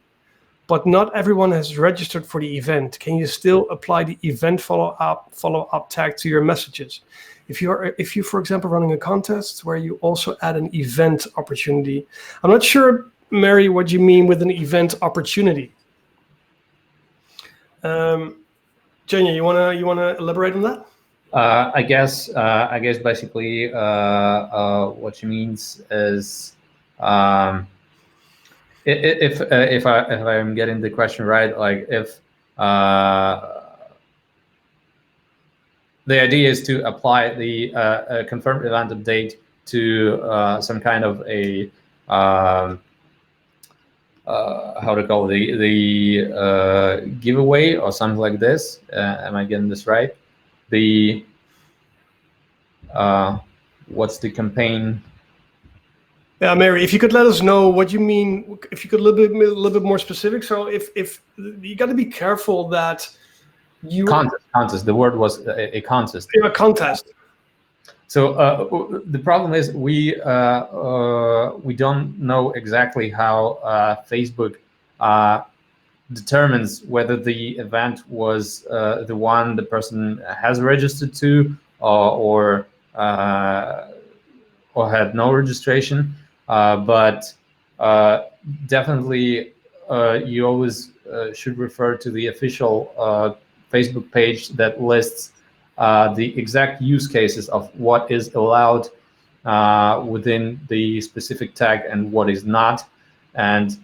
but not everyone has registered for the event, can you still apply the event follow-up tag to your messages? If you, for example, running a contest where you also add an event opportunity, I'm not sure, Mary, what you mean with an event opportunity. Jenya, you wanna elaborate on that? I guess basically what she means is, if I'm getting the question right, like if the idea is to apply the confirmed event update to some kind of a how to call the giveaway or something like this. Am I getting this right? The what's the campaign? Yeah, Mary, if you could let us know what you mean, if you could a little bit more specific. So if you got to be careful that you contest. The word was a contest. A contest. So the problem is we don't know exactly how Facebook determines whether the event was the one the person has registered to or had no registration. But definitely you always should refer to the official Facebook page that lists the exact use cases of what is allowed within the specific tag and what is not. And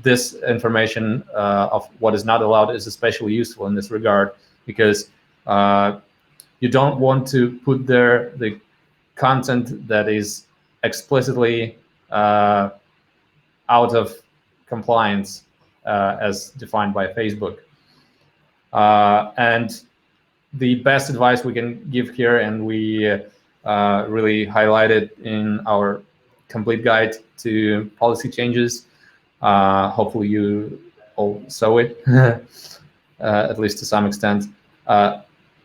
this information of what is not allowed is especially useful in this regard, because you don't want to put there the content that is explicitly out of compliance as defined by Facebook. And the best advice we can give here, and we really highlight it in our complete guide to policy changes. Hopefully you all saw it, at least to some extent.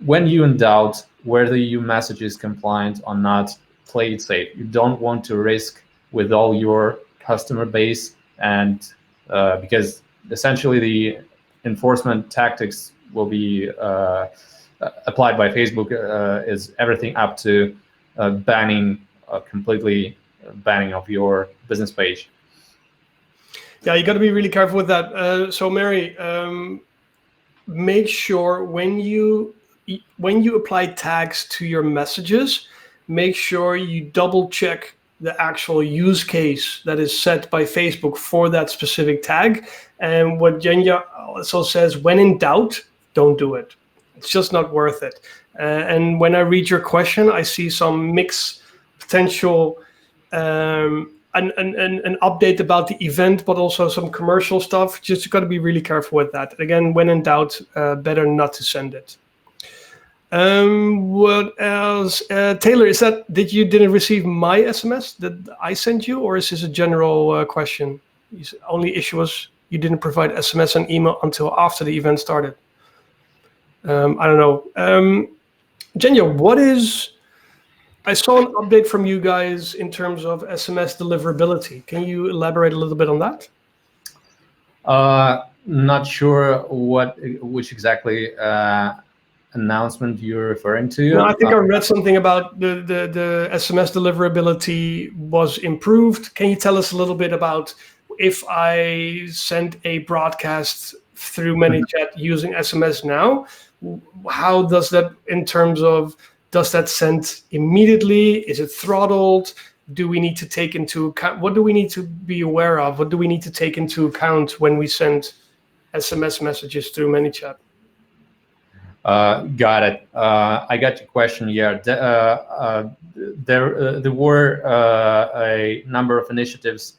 When you in doubt, whether your message is compliant or not, play it safe. You don't want to risk with all your customer base, and because essentially the enforcement tactics will be applied by Facebook is everything up to completely banning of your business page. Yeah, you got to be really careful with that. So Mary, make sure when you apply tags to your messages, make sure you double check the actual use case that is set by Facebook for that specific tag. And what Jenya also says, when in doubt, don't do it. It's just not worth it. And when I read your question, I see some mixed potential an update about the event, but also some commercial stuff. Just got to be really careful with that. Again, when in doubt, better not to send it. What else? Taylor, did you didn't receive my SMS that I sent you, or is this a general question? The only issue was you didn't provide SMS and email until after the event started. I don't know. Jenya, I saw an update from you guys in terms of SMS deliverability. Can you elaborate a little bit on that? Not sure which exactly announcement you're referring to. No, I think I read something about the SMS deliverability was improved. Can you tell us a little bit about if I send a broadcast through ManyChat using SMS now, how does that in terms of, does that send immediately? Is it throttled? Do we need to take into account, what do we need to be aware of? What do we need to take into account when we send SMS messages through ManyChat? Got it. I got your question. Yeah, there were a number of initiatives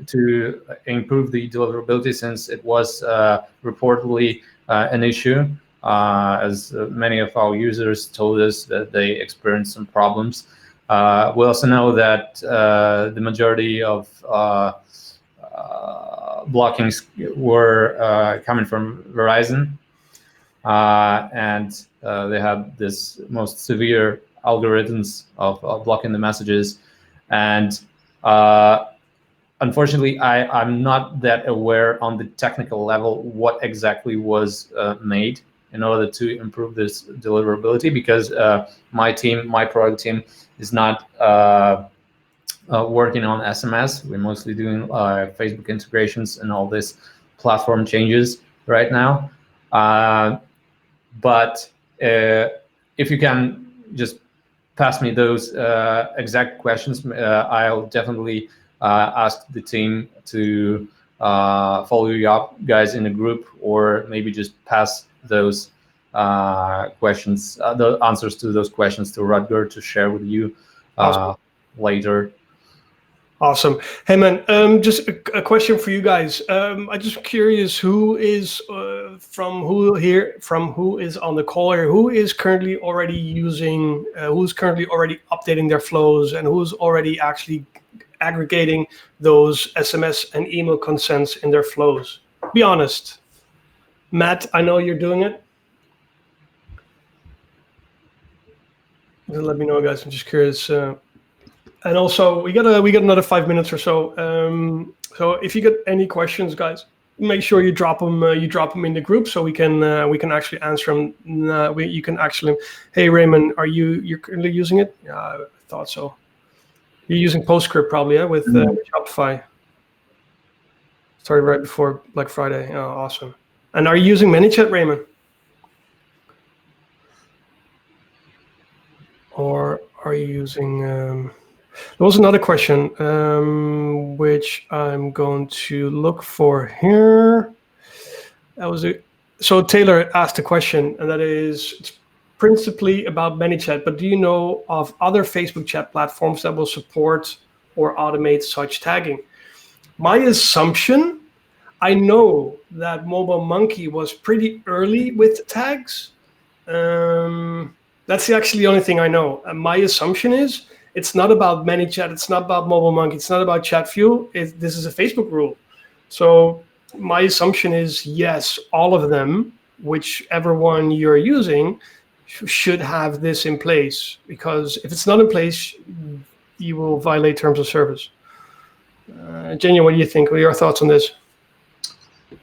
to improve the deliverability, since it was reportedly an issue, as many of our users told us that they experienced some problems. We also know that the majority of blockings were coming from Verizon. And they have this most severe algorithms of blocking the messages. And unfortunately, I'm not that aware on the technical level what exactly was made in order to improve this deliverability, because my product team is not working on SMS. We're mostly doing Facebook integrations and all these platform changes right now. But if you can just pass me those exact questions, I'll definitely ask the team to follow you up, guys, in a group, or maybe just pass those questions, the answers to those questions to Rutger to share with you later. Awesome. Hey man, just a question for you guys. I'm just curious, who is on the call here, who is currently already using, who's currently already updating their flows, and who's already actually aggregating those SMS and email consents in their flows? Be honest. Matt, I know you're doing it. Let me know, guys. I'm just curious. And also, we got another 5 minutes or so. So if you get any questions, guys, make sure you drop them. You drop them in the group so we can actually answer them. You can actually. Hey Raymond, you're currently using it? Yeah, I thought so. You're using PostScript probably, yeah, with Shopify. Started right before Black Friday. Oh, awesome. And are you using ManyChat, Raymond? Or are you using? There was another question, which I'm going to look for here. That was it. So Taylor asked a question, and that is, it's principally about ManyChat, but do you know of other Facebook chat platforms that will support or automate such tagging? My assumption, I know that Mobile Monkey was pretty early with the tags. That's actually the only thing I know. And my assumption is, it's not about ManyChat, it's not about Mobile Monkey, it's not about ChatFuel. This is a Facebook rule. So my assumption is, yes, all of them, whichever one you're using, should have this in place, because if it's not in place, you will violate terms of service. Jenny, what do you think? What are your thoughts on this?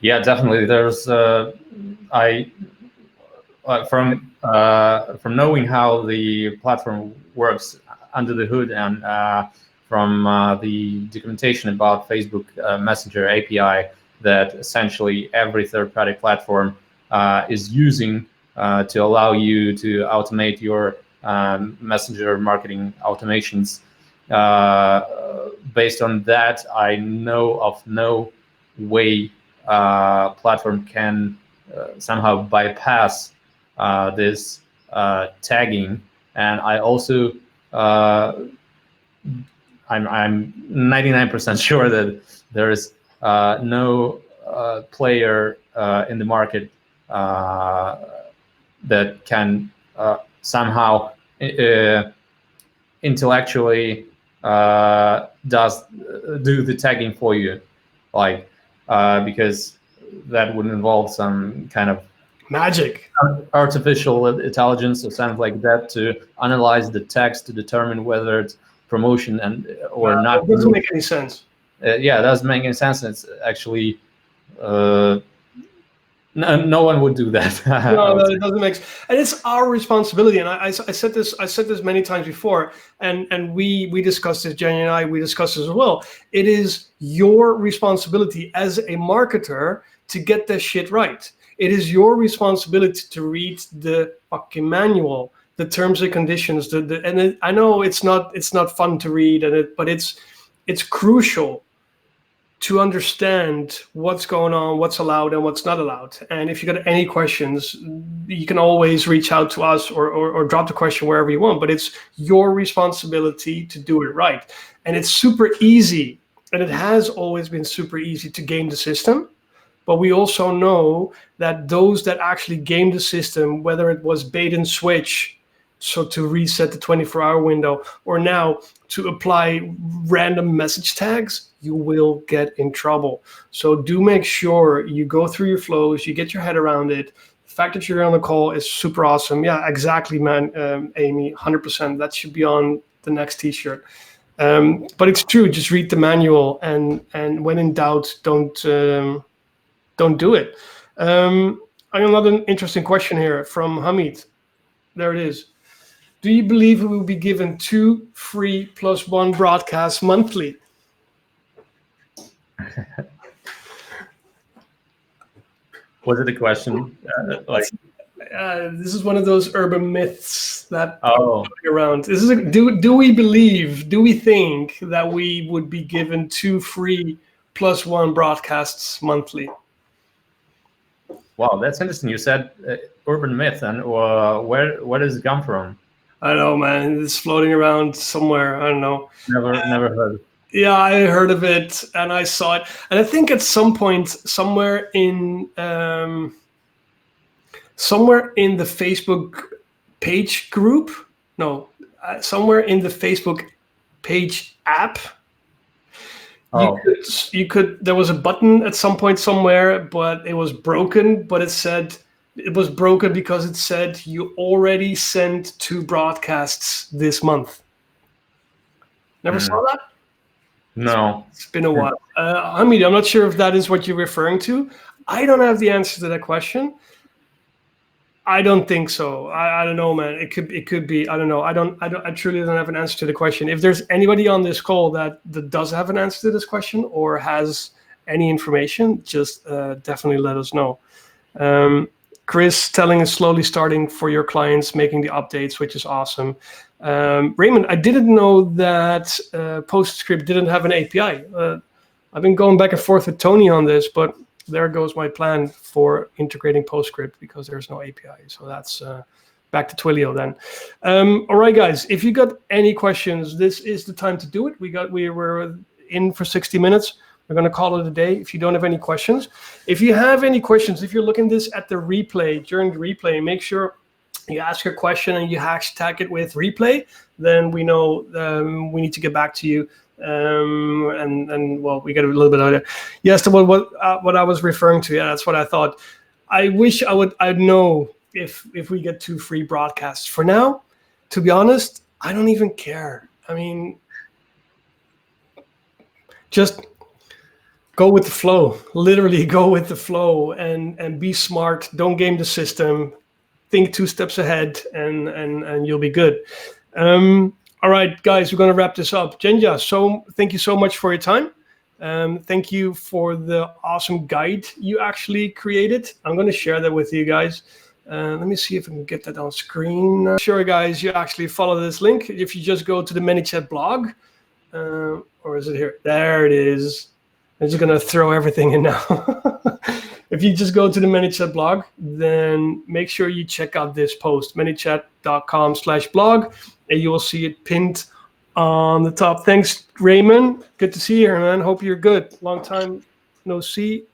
Yeah, definitely. There's from knowing how the platform works under the hood, and from the documentation about Facebook Messenger API that essentially every third-party platform is using to allow you to automate your messenger marketing automations. Based on that, I know of no way platform can somehow bypass this tagging. And I also I'm 99% sure that there is no player in the market that can somehow intellectually do the tagging for you, like because that would involve some kind of magic, artificial intelligence or something like that to analyze the text to determine whether it's promotion or not. It doesn't make any sense. Yeah, it doesn't make any sense. It's actually no one would do that. No, it doesn't make sense. And it's our responsibility. And I said this many times before, and we discussed this, Jenny and I, we discussed this as well. It is your responsibility as a marketer to get this shit right. It is your responsibility to read the fucking manual, the terms and conditions. I know it's not fun to read, but it's crucial to understand what's going on, what's allowed and what's not allowed. And if you got any questions, you can always reach out to us or drop the question wherever you want, but it's your responsibility to do it right. And it's super easy, and it has always been super easy to game the system. But we also know that those that actually game the system, whether it was bait and switch, so to reset the 24-hour window, or now to apply random message tags, you will get in trouble. So do make sure you go through your flows, you get your head around it. The fact that you're on the call is super awesome. Yeah, exactly, man, Amy, 100%. That should be on the next T-shirt. But it's true. Just read the manual, and when in doubt, don't do it. I got another interesting question here from Hamid. There it is. Do you believe we will be given 2 free plus 1 broadcasts monthly? Was it a question? This is one of those urban myths that are going around. This is do we think that we would be given 2 free plus 1 broadcasts monthly? Wow, that's interesting. You said urban myth, and where does it come from? I don't know, man. It's floating around somewhere. I don't know. Never heard. Yeah, I heard of it and I saw it, and I think at some point, somewhere in the Facebook page group, somewhere in the Facebook page app, you could. There was a button at some point somewhere, but it was broken. But it was broken because it said you already sent 2 broadcasts this month. Never saw that? No. It's been a while. Hamid, I'm not sure if that is what you're referring to. I don't have the answer to that question. I don't think so. I don't know, man. It could be. I don't know. I truly don't have an answer to the question. If there's anybody on this call that does have an answer to this question or has any information, just definitely let us know. Chris telling is slowly starting for your clients, making the updates, which is awesome. Raymond, I didn't know that PostScript didn't have an API. I've been going back and forth with Tony on this, but there goes my plan for integrating PostScript because there's no API. So that's back to Twilio then. All right, guys, if you got any questions, this is the time to do it. We were in for 60 minutes. We're going to call it a day if you don't have any questions. If you have any questions, if you're looking this at the replay, during the replay, make sure you ask your question and you hashtag it with replay. Then we know we need to get back to you. And well, we get a little bit out of it. Yes, what I was referring to. Yeah, that's what I thought. I wish I'd know if we get 2 free broadcasts. For now, to be honest, I don't even care. I mean, just go with the flow. Literally go with the flow and be smart. Don't game the system. Think 2 steps ahead, and you'll be good. All right, guys, we're going to wrap this up. Jenja, so thank you so much for your time. Thank you for the awesome guide you actually created. I'm going to share that with you guys. Let me see if I can get that on screen. Sure, guys, you actually follow this link. If you just go to the ManyChat blog, or is it here? There it is. I'm just going to throw everything in now. If you just go to the ManyChat blog, then make sure you check out this post, manychat.com/blog, and you will see it pinned on the top. Thanks, Raymond. Good to see you here, man. Hope you're good. Long time no see.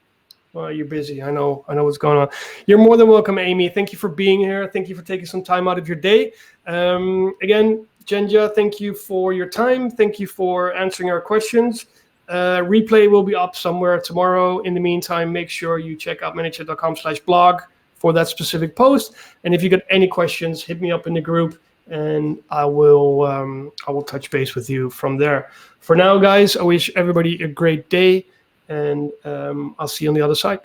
Well, you're busy. I know what's going on. You're more than welcome, Amy. Thank you for being here. Thank you for taking some time out of your day. Again, Jenja, thank you for your time. Thank you for answering our questions. Replay will be up somewhere tomorrow. In the meantime, make sure you check out manychat.com/blog for that specific post. And if you got any questions, hit me up in the group, and I will touch base with you from there. For now, guys, I wish everybody a great day, and I'll see you on the other side.